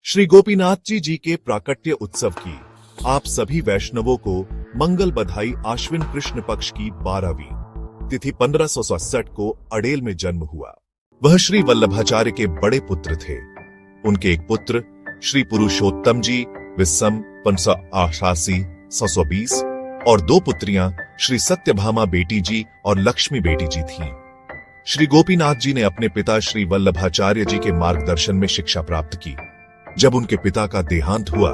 श्री गोपीनाथ जी के प्राकट्य उत्सव की आप सभी वैष्णवों को मंगल बधाई। आश्विन कृष्ण पक्ष की 12वीं तिथि 1567 को अडेल में जन्म हुआ। वह श्री वल्लभाचार्य के बड़े पुत्र थे। उनके एक पुत्र श्री पुरुषोत्तम जी विस्सम 1588 720 और दो पुत्रियां श्री सत्यभामा बेटी जी और लक्ष्मी बेटी जी थीं। श्री गोपीनाथ जी ने अपने पिता श्री वल्लभाचार्य जी के मार्गदर्शन में शिक्षा प्राप्त की। जब उनके पिता का देहांत हुआ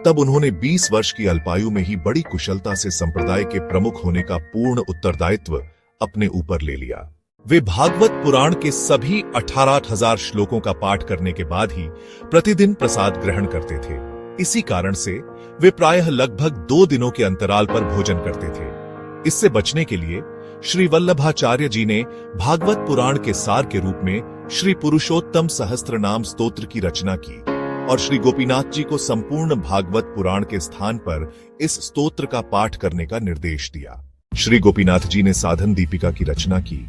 तब उन्होंने 20 वर्ष की अल्पायु में ही बड़ी कुशलता से संप्रदाय के प्रमुख होने का पूर्ण उत्तरदायित्व अपने ऊपर ले लिया। वे भागवत पुराण के सभी 18,000 श्लोकों का पाठ करने के बाद ही प्रतिदिन प्रसाद ग्रहण करते थे। इसी कारण से वे प्रायः लगभग 2 दिनों के अंतराल पर भोजन करते थे। इससे बचने के लिए श्री वल्लभाचार्य जी ने भागवत पुराण के सार के रूप में श्री पुरुषोत्तम सहस्त्रनाम स्तोत्र की रचना की और श्री गोपीनाथ जी को संपूर्ण भागवत पुराण के स्थान पर इस स्तोत्र का पाठ करने का निर्देश दिया। श्री गोपीनाथ जी ने साधन दीपिका की रचना की,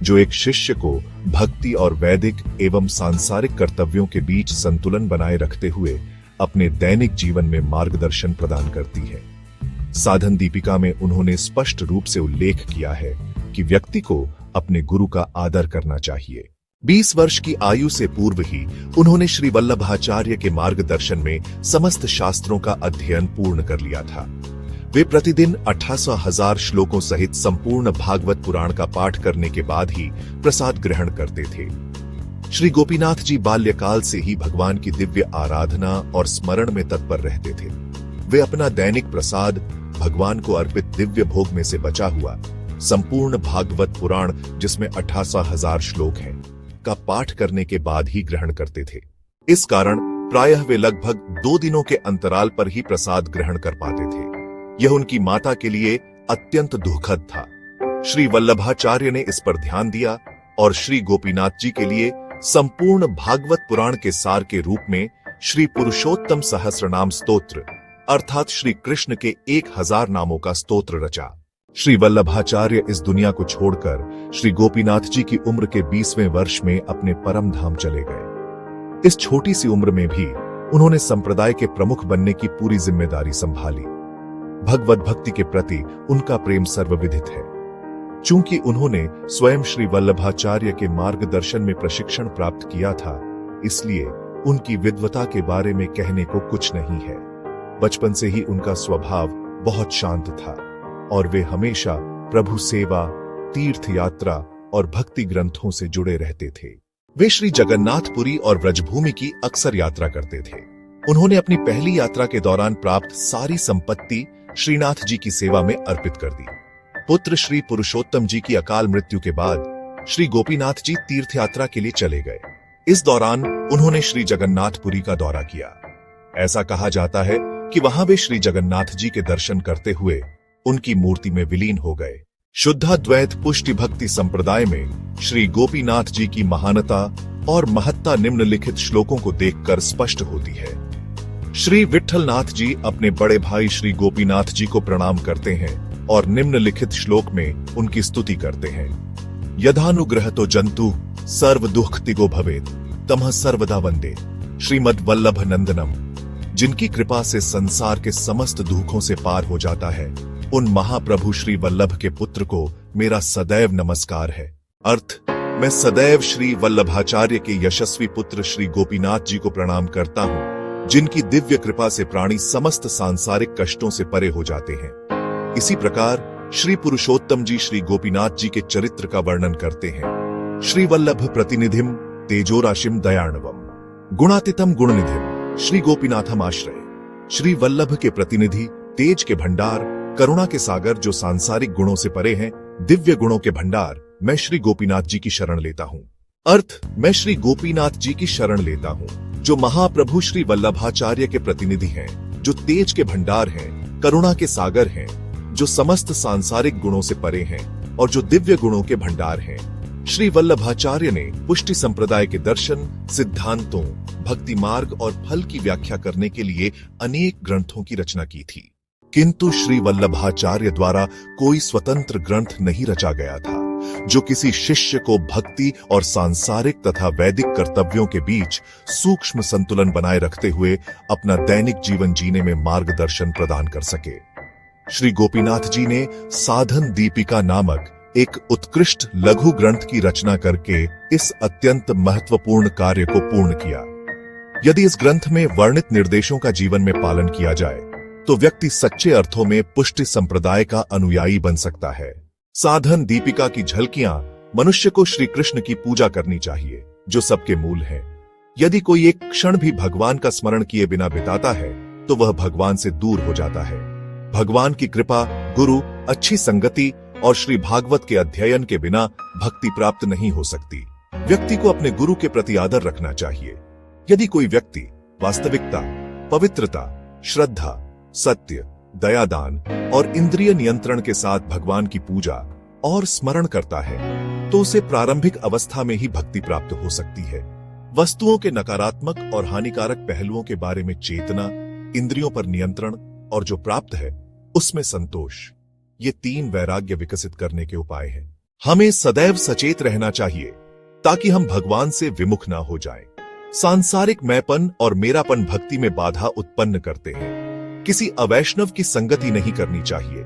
जो एक शिष्य को भक्ति और वैदिक एवं सांसारिक कर्तव्यों के बीच संतुलन बनाए रखते हुए अपने दैनिक जीवन में मार्गदर्शन प्रदान करती है। साधन दीपिका में उन्होंने स्पष्ट रूप से उल्लेख किया है कि व्यक्ति को अपने गुरु का आदर करना चाहिए। 20 वर्ष की आयु से पूर्व ही उन्होंने श्री वल्लभाचार्य के मार्गदर्शन में समस्त शास्त्रों का अध्ययन पूर्ण कर लिया था। वे प्रतिदिन 88,000 श्लोकों सहित संपूर्ण भागवत पुराण का पाठ करने के बाद ही प्रसाद ग्रहण करते थे। श्री गोपीनाथ जी बाल्यकाल से ही भगवान की दिव्य आराधना और स्मरण में तत्पर रहते थे। वे अपना दैनिक प्रसाद भगवान को अर्पित दिव्य भोग में से बचा हुआ संपूर्ण भागवत पुराण, जिसमें 88,000 श्लोक हैं, का पाठ करने के बाद ही ग्रहण करते थे। इस कारण प्रायः वे लगभग 2 दिनों के अंतराल पर ही प्रसाद ग्रहण कर पाते थे। यह उनकी माता के लिए अत्यंत दुखद था। श्री वल्लभाचार्य ने इस पर ध्यान दिया और श्री गोपीनाथ जी के लिए संपूर्ण भागवत पुराण के सार के रूप में श्री पुरुषोत्तम सहस्त्रनाम स्तोत्र अर्थात श्री कृष्ण के 1000 नामों का स्तोत्र रचा। श्री वल्लभाचार्य इस दुनिया को छोड़कर श्री गोपीनाथ जी की उम्र के 20वें वर्ष में अपने परम धाम चले गए। इस छोटी सी उम्र में भी उन्होंने संप्रदाय के प्रमुख बनने की पूरी जिम्मेदारी संभाली। भगवत भक्ति के प्रति उनका प्रेम सर्वविदित है। चूंकि उन्होंने स्वयं श्री वल्लभाचार्य के मार्गदर्शन में प्रशिक्षण प्राप्त किया था, इसलिए उनकी विद्वता के बारे में कहने को कुछ नहीं है। बचपन से ही उनका स्वभाव बहुत शांत था और वे हमेशा प्रभु सेवा, तीर्थ यात्रा और भक्ति ग्रंथों से जुड़े रहते थे। वे श्री जगन्नाथपुरी और व्रजभूमि की अक्सर यात्रा करते थे। उन्होंने अपनी पहली यात्रा के दौरान प्राप्त सारी संपत्ति श्रीनाथ जी की सेवा में अर्पित कर दी। पुत्र श्री पुरुषोत्तम जी की अकाल मृत्यु के बाद श्री गोपीनाथ जी तीर्थ यात्रा के लिए चले गए। इस दौरान उन्होंने श्री जगन्नाथपुरी का दौरा किया। ऐसा कहा जाता है कि वहां वे श्री जगन्नाथ जी के दर्शन करते हुए उनकी मूर्ति में विलीन हो गए। शुद्धाद्वैत पुष्टि भक्ति संप्रदाय में श्री गोपीनाथ जी की महानता और महत्ता निम्नलिखित श्लोकों को देखकर स्पष्ट होती है। श्री विठ्ठलनाथ जी अपने बड़े भाई श्री गोपीनाथ जी को प्रणाम करते हैं और निम्नलिखित श्लोक में उनकी स्तुति करते हैं। यदानुग्रह तो जंतु सर्व दुख तिगो भवेत तमह सर्वदा वंदे श्रीमद वल्लभ नंदनम। जिनकी कृपा से संसार के समस्त दुखों से पार हो जाता है, उन महाप्रभु श्री वल्लभ के पुत्र को मेरा सदैव नमस्कार है। अर्थ, मैं सदैव श्री वल्लभाचार्य के यशस्वी पुत्र श्री गोपीनाथ जी को प्रणाम करता हूँ, जिनकी दिव्य कृपा से प्राणी समस्त सांसारिक कष्टों से परे हो जाते हैं। इसी प्रकार श्री पुरुषोत्तम जी श्री गोपीनाथ जी के चरित्र का वर्णन करते हैं। श्री वल्लभ प्रतिनिधिम तेजोराशिम दयार्णवम गुणातीतम गुणनिधिम श्री गोपीनाथम आश्रय। श्री वल्लभ के प्रतिनिधि, तेज के भंडार, करुणा के सागर जो सांसारिक गुणों से परे हैं, दिव्य गुणों के भंडार, मैं श्री गोपीनाथ जी की शरण लेता हूँ। अर्थ, मैं श्री गोपीनाथ जी की शरण लेता हूँ, जो महाप्रभु श्री वल्लभाचार्य के प्रतिनिधि हैं, जो तेज के भंडार हैं, करुणा के सागर हैं, जो समस्त सांसारिक गुणों से परे हैं और जो दिव्य गुणों के भंडार हैं। श्री वल्लभाचार्य ने पुष्टि संप्रदाय के दर्शन, सिद्धांतों, भक्ति मार्ग और फल की व्याख्या करने के लिए अनेक ग्रंथों की रचना की थी, किंतु श्री वल्लभाचार्य द्वारा कोई स्वतंत्र ग्रंथ नहीं रचा गया था। जो किसी शिष्य को भक्ति और सांसारिक तथा वैदिक कर्तव्यों के बीच सूक्ष्म संतुलन बनाए रखते हुए अपना दैनिक जीवन जीने में मार्गदर्शन प्रदान कर सके। श्री गोपीनाथ जी ने साधन दीपिका नामक एक उत्कृष्ट लघु ग्रंथ की रचना करके इस अत्यंत महत्वपूर्ण कार्य को पूर्ण किया। यदि इस ग्रंथ में वर्णित निर्देशों का जीवन में पालन किया जाए तो व्यक्ति सच्चे अर्थों में पुष्टि संप्रदाय का अनुयायी बन सकता है। साधन दीपिका की झलकियां मनुष्य को श्री कृष्ण की पूजा करनी चाहिए, जो सबके मूल है। यदि कोई एक क्षण भी भगवान का स्मरण किए बिना बिताता है तो वह भगवान से दूर हो जाता है। भगवान की कृपा, गुरु, अच्छी संगति और श्री भागवत के अध्ययन के बिना भक्ति प्राप्त नहीं हो सकती। व्यक्ति को अपने गुरु के प्रति आदर रखना चाहिए। यदि कोई व्यक्ति वास्तविकता, पवित्रता, श्रद्धा, सत्य, दयादान और इंद्रिय नियंत्रण के साथ भगवान की पूजा और स्मरण करता है तो उसे प्रारंभिक अवस्था में ही भक्ति प्राप्त हो सकती है। वस्तुओं के नकारात्मक और हानिकारक पहलुओं के बारे में चेतना, इंद्रियों पर नियंत्रण और जो प्राप्त है उसमें संतोष, ये 3 वैराग्य विकसित करने के उपाय हैं। हमें सदैव सचेत रहना चाहिए ताकि हम भगवान से विमुख ना हो जाएं। सांसारिक मैंपन और मेरापन भक्ति में बाधा उत्पन्न करते हैं। किसी अवैष्णव की संगति नहीं करनी चाहिए।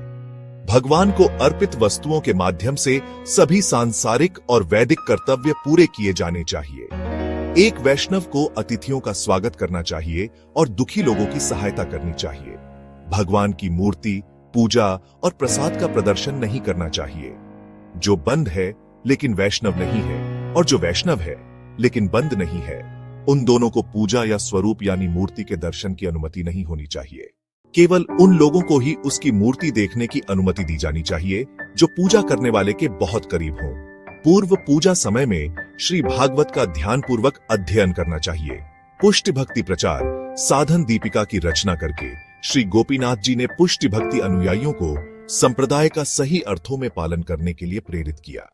भगवान को अर्पित वस्तुओं के माध्यम से सभी सांसारिक और वैदिक कर्तव्य पूरे किए जाने चाहिए। एक वैष्णव को अतिथियों का स्वागत करना चाहिए और दुखी लोगों की सहायता करनी चाहिए। भगवान की मूर्ति, पूजा और प्रसाद का प्रदर्शन नहीं करना चाहिए। जो बंद है लेकिन वैष्णव नहीं है और जो वैष्णव है लेकिन बंद नहीं है, उन दोनों को पूजा या स्वरूप यानी मूर्ति के दर्शन की अनुमति नहीं होनी चाहिए। केवल उन लोगों को ही उसकी मूर्ति देखने की अनुमति दी जानी चाहिए जो पूजा करने वाले के बहुत करीब हों। पूर्व पूजा समय में श्री भागवत का ध्यानपूर्वक अध्ययन करना चाहिए। पुष्टि भक्ति प्रचार साधन दीपिका की रचना करके श्री गोपीनाथ जी ने पुष्टि भक्ति अनुयायियों को संप्रदाय का सही अर्थों में पालन करने के लिए प्रेरित किया।